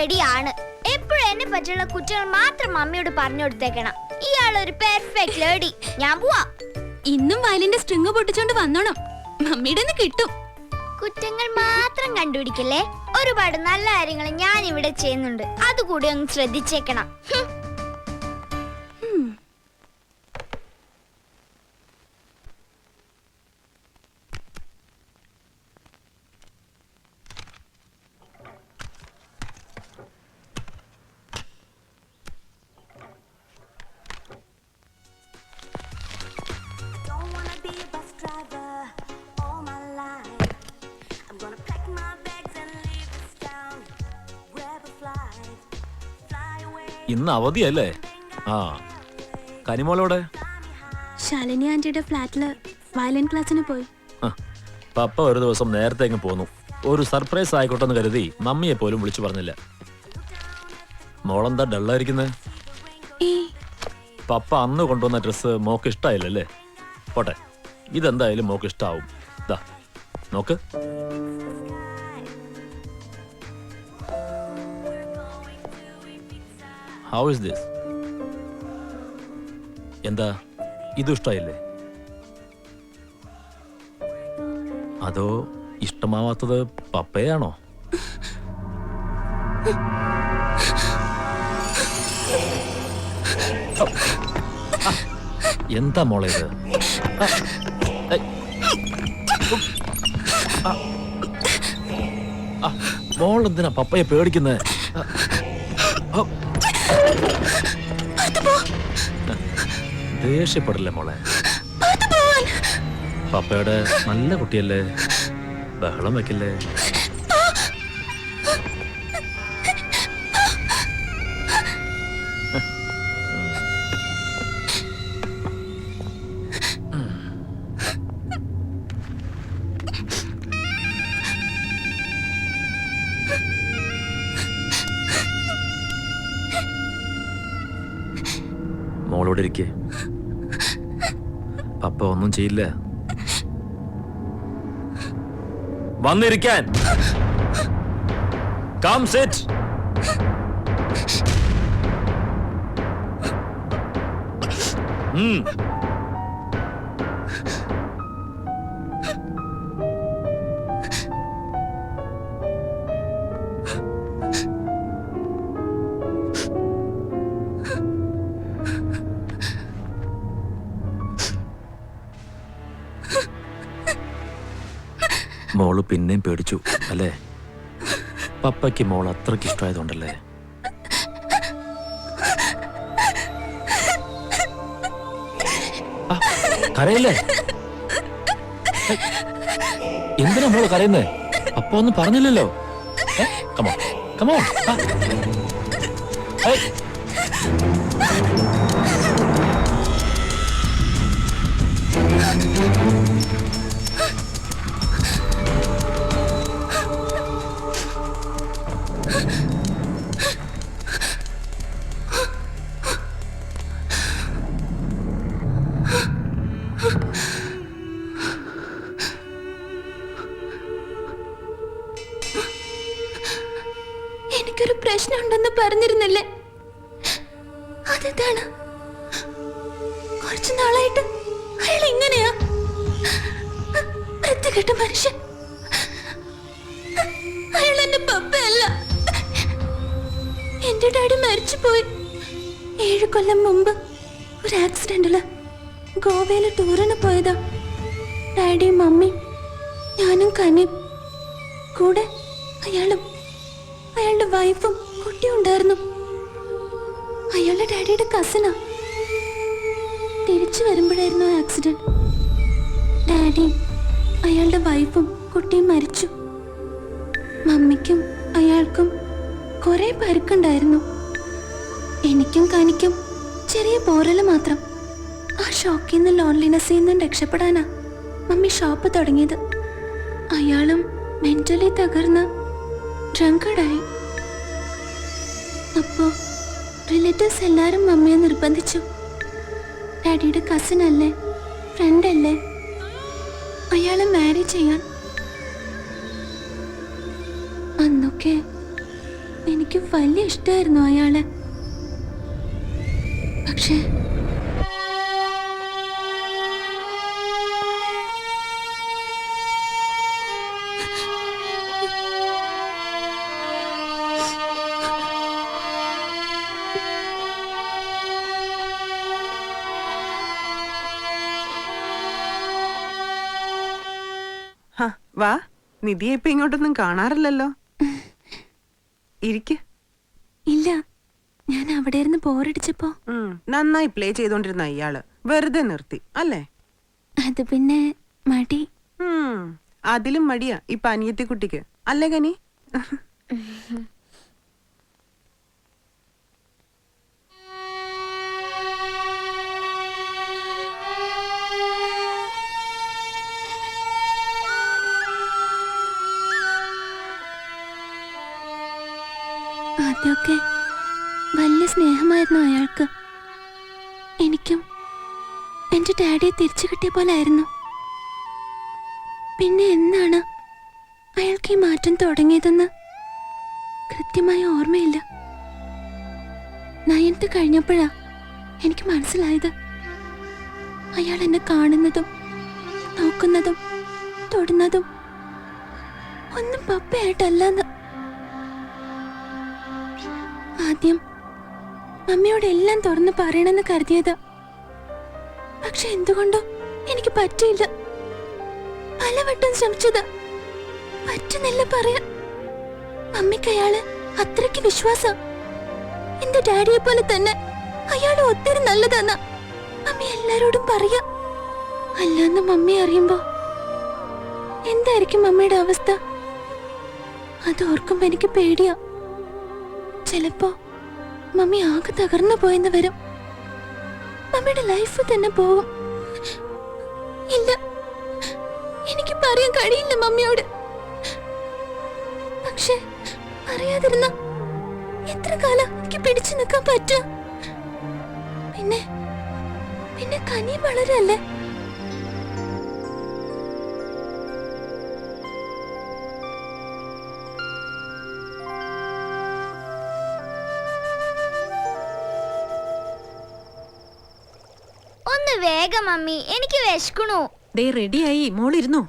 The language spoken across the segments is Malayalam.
റെഡിയാണ്. എപ്പോഴും എന്നെ പറ്റിയുള്ള കുറ്റങ്ങൾ മാത്രം മമ്മിയോട് പറഞ്ഞു കൊടുത്തേക്കണം. ഇയാളൊരു പെർഫെക്റ്റ് ലേഡി. ഞാൻ പോവാ. ഇന്നും വയലിന്റെ സ്ട്രിങ് പൊട്ടിച്ചോണ്ട് വന്നോണം. മമ്മിയുടെ കിട്ടും. കുറ്റങ്ങൾ മാത്രം കണ്ടുപിടിക്കല്ലേ. ഒരുപാട് നല്ല കാര്യങ്ങൾ ഞാൻ ഇവിടെ ചെയ്യുന്നുണ്ട്. അതുകൂടി ഒന്ന് ശ്രദ്ധിച്ചേക്കണം. ഇന്ന് അവധിയല്ലേ? ആ, കനിമോളോടെ? ശാലിനി ആന്റിയുടെ ഫ്ലാറ്റില് വയലിൻ ക്ലാസ്സിന് പോയി. പപ്പ ഒരു ദിവസം നേരത്തെ അങ്ങ് പോന്നു. ഒരു സർപ്രൈസ് ആയിക്കോട്ടെ എന്ന് കരുതി മമ്മിയെ പോലും വിളിച്ചു പറഞ്ഞില്ല. മോളെന്താ ഡള്ളായിരിക്കുന്നത്? പപ്പ അന്ന് കൊണ്ടുവന്ന ഡ്രസ്സ് മോക്ക് ഇഷ്ടായില്ലല്ലേ? പോട്ടെ, ഇതെന്തായാലും മോക്ക് ഇഷ്ടാവും. ദാ നോക്ക്. How is this? എന്താ ഇത് ഇഷ്ടായില്ലേ? അതോ ഇഷ്ടമാവാത്തത് പപ്പയാണോ? എന്താ മോളെ ഇത്? മോൾ എന്തിനാ പപ്പയെ പേടിക്കുന്നത്? ദേഷ്യപ്പെടില്ലേ മോളെ? പപ്പയുടെ നല്ല കുട്ടിയല്ലേ, ബഹളം വെക്കില്ലേ? മോളോട് ഇരിക്കേ. പപ്പ ഒന്നും ചെയ്യില്ല. വന്നിരിക്കാൻ. Come sit. മോള് പിന്നെയും പേടിച്ചു അല്ലേ? പപ്പയ്ക്ക് മോൾ അത്രയ്ക്ക് ഇഷ്ടമായതുകൊണ്ടല്ലേ? കരയില്ലേ? എന്തിനാ മോള് കരയുന്നേ? പപ്പ ഒന്നും പറഞ്ഞില്ലല്ലോ. Come on come on. എനിക്കൊരു പ്രശ്നമുണ്ടെന്ന് പറഞ്ഞിരുന്നില്ലേ? അതെന്താണ്? കുറച്ചു നാളായിട്ട് അയാൾ ഇങ്ങനെയാ. വൃത്തികെട്ട മനുഷ്യൻ. അയാൾ എന്റെ പപ്പയല്ല. എന്റെ ഡാഡി മരിച്ചുപോയി 7 കൊല്ലം മുമ്പ് ഒരു ആക്സിഡന്റില്. ഗോവയില് ടൂറിന് പോയതാ. ഡാഡിയും മമ്മിയും ഞാനും കനിയും കൂടെ അയാളും അയാളുടെ വൈഫും കുട്ടിയും ഉണ്ടായിരുന്നു. അയാളുടെ ഡാഡിയുടെ കസിനാ. തിരിച്ചു വരുമ്പോഴായിരുന്നു ആക്സിഡന്റ്. ഡാഡിയും അയാളുടെ വൈഫും കുട്ടിയും മരിച്ചു. മമ്മിക്കും അയാൾക്കും കുറെ പരുക്കുണ്ടായിരുന്നു. എനിക്കും കനിക്കും ചെറിയ പോറല് മാത്രം. ആ ഷോക്കിൽ നിന്ന് ലോൺലിനെസ്സിൽ നിന്നും രക്ഷപ്പെടാനാ മമ്മി ഷോപ്പ് തുടങ്ങിയത്. അയാളും മെന്റലി തകർന്ന് ഡ്രങ്കഡായി. അപ്പോ റിലേറ്റീവ്സ് എല്ലാരും മമ്മിയെ നിർബന്ധിച്ചു. ഡാഡിയുടെ കസിൻ അല്ലേ, ഫ്രണ്ട് അല്ലേ, അയാളെ മാരി ചെയ്യാൻ. അന്നൊക്കെ എനിക്ക് വലിയ ഇഷ്ടമായിരുന്നു അയാളെ. പക്ഷേ വാ, നിധിയെ ഇപ്പൊ ഇങ്ങോട്ടൊന്നും കാണാറില്ലല്ലോ. ഇരിക്ക്. ഇല്ല, ഞാൻ അവിടെ ഇരുന്ന് ബോറടിച്ചപ്പോ നന്നായി പ്ലേ ചെയ്തോണ്ടിരുന്ന ഇയാള് വെറുതെ നിർത്തി അല്ലേ? അത് പിന്നെ മടി. അതിലും മടിയാ ഇപ്പൊ അനിയത്തി കുട്ടിക്ക് അല്ലേ കനി? ആദ്യമൊക്കെ വലിയ സ്നേഹമായിരുന്നു അയാൾക്ക്. എനിക്കും എന്റെ ഡാഡിയെ തിരിച്ചു കിട്ടിയ പോലെ ആയിരുന്നു. പിന്നെ എന്നാണ് അയാൾക്ക് ഈ മാറ്റം തുടങ്ങിയതെന്ന് കൃത്യമായി ഓർമ്മയില്ല. 9th കഴിഞ്ഞപ്പോഴാ എനിക്ക് മനസ്സിലായത് അയാൾ എന്നെ കാണുന്നതും നോക്കുന്നതും തൊടുന്നതും ഒന്നും പപ്പയായിട്ടല്ലെന്ന്. ആദ്യം മമ്മിയോട് എല്ലാം തുറന്ന് പറയണമെന്ന് കരുതിയത്. പക്ഷെ എന്തുകൊണ്ടോ എനിക്ക് പറ്റിയില്ല. പലവട്ടം ശ്രമിച്ചത് പറ്റുന്നില്ല പറയാൻ. മമ്മിക്ക് അയാള് അത്രയ്ക്ക് വിശ്വാസം. എന്റെ ഡാഡിയെ പോലെ തന്നെ അയാള് ഒത്തിരി നല്ലതാന്ന മമ്മി എല്ലാരോടും പറയാ. അല്ലാന്ന് മമ്മി അറിയുമ്പോ എന്തായിരിക്കും മമ്മിയുടെ അവസ്ഥ? അത് ഓർക്കുമ്പോ എനിക്ക് പേടിയാ. ചിലപ്പോ മമ്മി ആകെ തകർന്നു പോയെന്ന് വരും. മമ്മിയുടെ ലൈഫ് തന്നെ പോവും. ഇല്ല, എനിക്ക് പറയാൻ കഴിയില്ല മമ്മിയോട്. പക്ഷെ അറിയാതിരുന്ന എത്ര കാലം എനിക്ക് പിടിച്ചു നിൽക്കാൻ പറ്റും? പിന്നെ പിന്നെ കനി വളരല്ലേ. ഒന്ന് വേഗം മമ്മി, എനിക്ക് വിശക്കണു. റെഡിയായി, മോളിരുന്നോ?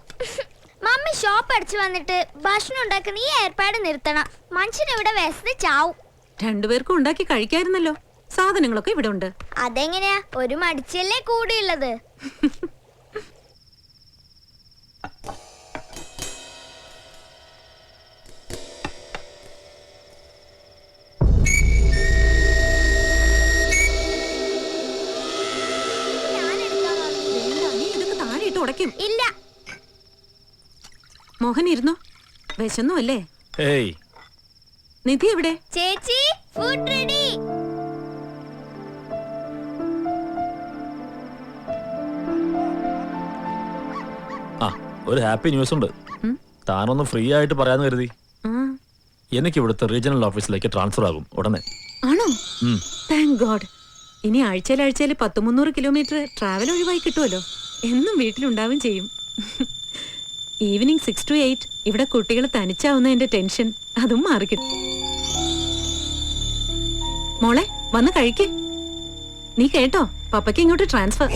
മമ്മി ഷോപ്പ് അടിച്ചു വന്നിട്ട് ഭക്ഷണം ഉണ്ടാക്കുന്ന ഈ ഏർപ്പാട് നിർത്തണം. മനുഷ്യനിവിടെ വിശന്ന് ചാവും. രണ്ടുപേർക്കും ഉണ്ടാക്കി കഴിക്കായിരുന്നല്ലോ. സാധനങ്ങളൊക്കെ ഇവിടെ ഉണ്ട്. അതെങ്ങനെയാ? ഒരു മടിച്ചല്ലേ കൂടിയുള്ളത്. ഇല്ല, മോഹൻ ഇരുന്നോ? വിശന്നു അല്ലേ? ഏയ്, നിധി എവിടെ? ചേച്ചി ഫുഡ് റെഡി. ആ ഒരു ഹാപ്പി ന്യൂസ് ഉണ്ട്. താനൊന്ന് ഫ്രീ ആയിട്ട് പറയാന്ന് കരുതി. എനിക്ക് ഇവിടുത്തെ റീജിയണൽ ഓഫീസിലേക്ക് ട്രാൻസ്ഫർ ആകും ഉടനെ. ആണോ? Thank God. ഇനി ആഴ്ചയിൽ 10-300 കിലോമീറ്റർ ട്രാവൽ ഒഴിവായി കിട്ടുമല്ലോ. എന്നും വീട്ടിലുണ്ടാവും ചെയ്യും. ഈവനിങ് 6 to 8 ഇവിടെ കുട്ടികൾ തനിച്ചാവുന്നതിന്റെ ടെൻഷൻ അതും മാറിക്കിട്ടും. മോളെ വന്ന് കഴിക്കേ. നീ കേട്ടോ, പപ്പയ്ക്ക് ഇങ്ങോട്ട് ട്രാൻസ്ഫർ.